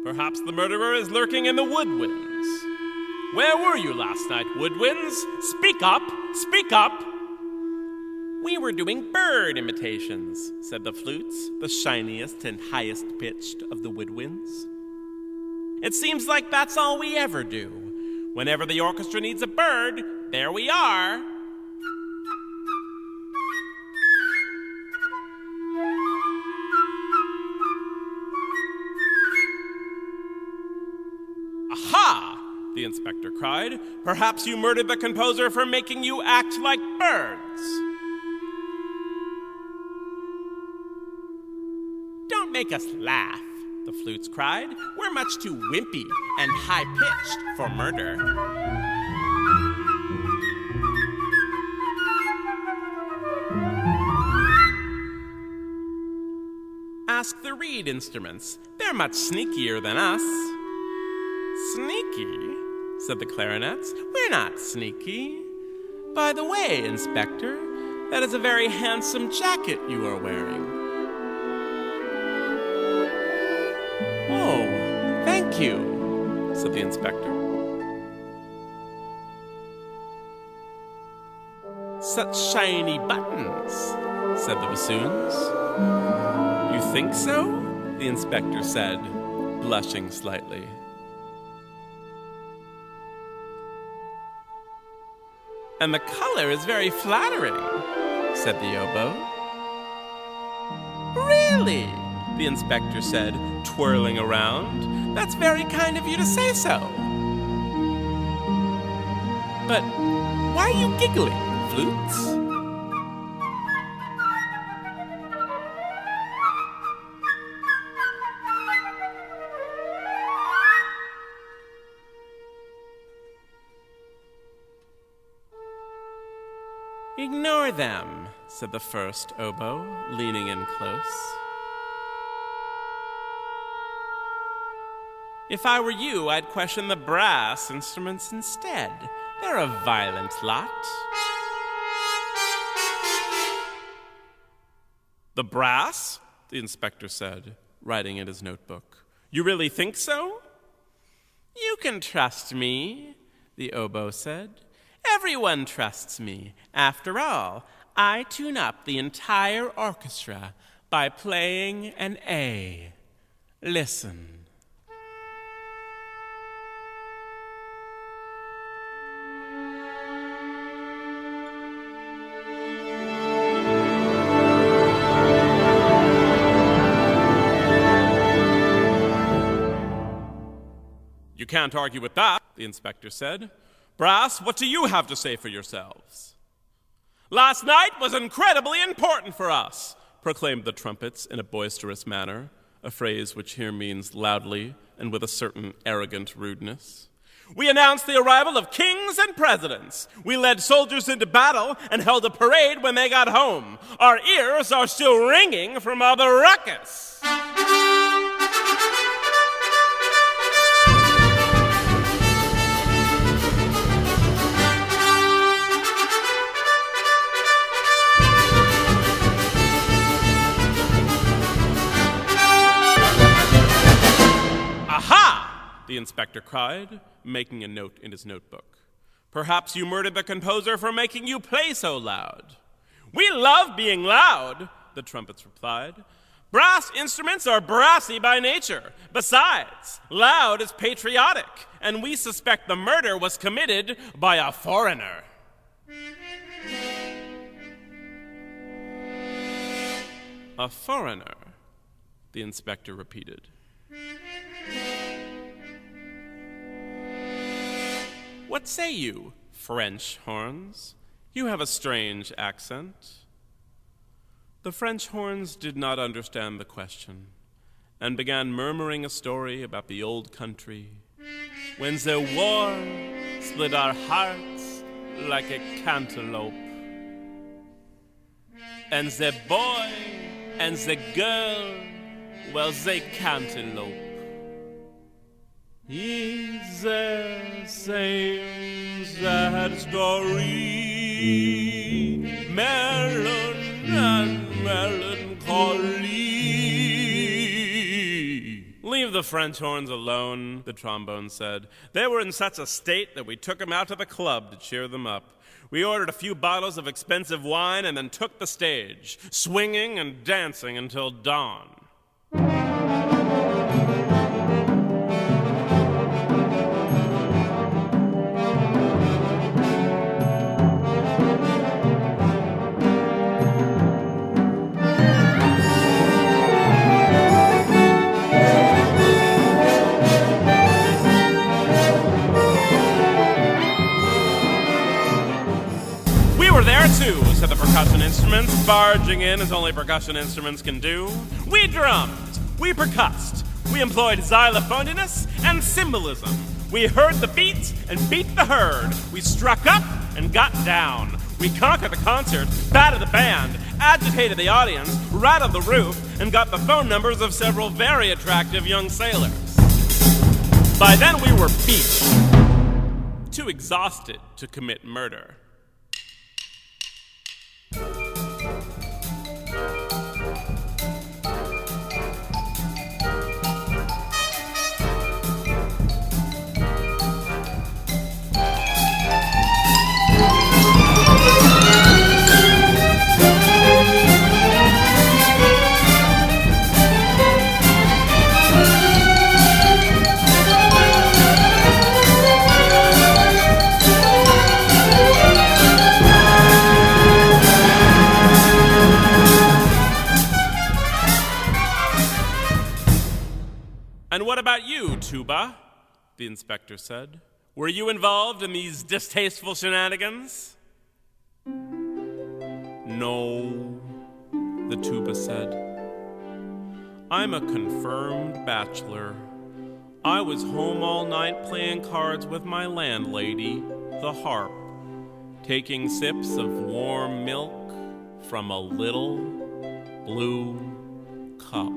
Perhaps the murderer is lurking in the woodwinds. Where were you last night, woodwinds? Speak up! Speak up! We were doing bird imitations, said the flutes, the shiniest and highest pitched of the woodwinds. It seems like that's all we ever do. Whenever the orchestra needs a bird, there we are. Aha! The inspector cried. Perhaps you murdered the composer for making you act like birds. Don't make us laugh, the flutes cried. We're much too wimpy and high-pitched for murder. Ask the reed instruments. They're much sneakier than us. Sneaky? Said the clarinets. We're not sneaky. By the way, Inspector, that is a very handsome jacket you are wearing. Oh, thank you, said the inspector. Such shiny buttons, said the bassoons. You think so? The inspector said, blushing slightly. And the color is very flattering, said the oboe. Really? The inspector said, twirling around. That's very kind of you to say so. But why are you giggling, flutes? Ignore them, said the first oboe, leaning in close. If I were you, I'd question the brass instruments instead. They're a violent lot. The brass? The inspector said, writing in his notebook. You really think so? You can trust me, the oboe said. Everyone trusts me. After all, I tune up the entire orchestra by playing an A. Listen. You can't argue with that, the inspector said. Brass, what do you have to say for yourselves? Last night was incredibly important for us, proclaimed the trumpets in a boisterous manner, a phrase which here means loudly and with a certain arrogant rudeness. We announced the arrival of kings and presidents. We led soldiers into battle and held a parade when they got home. Our ears are still ringing from all the ruckus. The inspector cried, making a note in his notebook. Perhaps you murdered the composer for making you play so loud. We love being loud, the trumpets replied. Brass instruments are brassy by nature. Besides, loud is patriotic, and we suspect the murder was committed by a foreigner. A foreigner, the inspector repeated. What say you, French horns? You have a strange accent. The French horns did not understand the question and began murmuring a story about the old country when the war split our hearts like a cantaloupe. And the boy and the girl, well, they cantaloupe. It's the same sad story, melon and melancholy. Leave the French horns alone, the trombone said. They were in such a state that we took them out to the club to cheer them up. We ordered a few bottles of expensive wine and then took the stage, swinging and dancing until dawn. We were there too, said the percussion instruments, barging in as only percussion instruments can do. We drummed, we percussed, we employed xylophonists and symbolism. We heard the beat and beat the herd. We struck up and got down. We conquered the concert, battered the band, agitated the audience, rattled the roof, and got the phone numbers of several very attractive young sailors. By then we were beat, too exhausted to commit murder. And what about you, Tuba? The inspector said. Were you involved in these distasteful shenanigans? No, the tuba said. I'm a confirmed bachelor. I was home all night playing cards with my landlady, the harp, taking sips of warm milk from a little blue cup.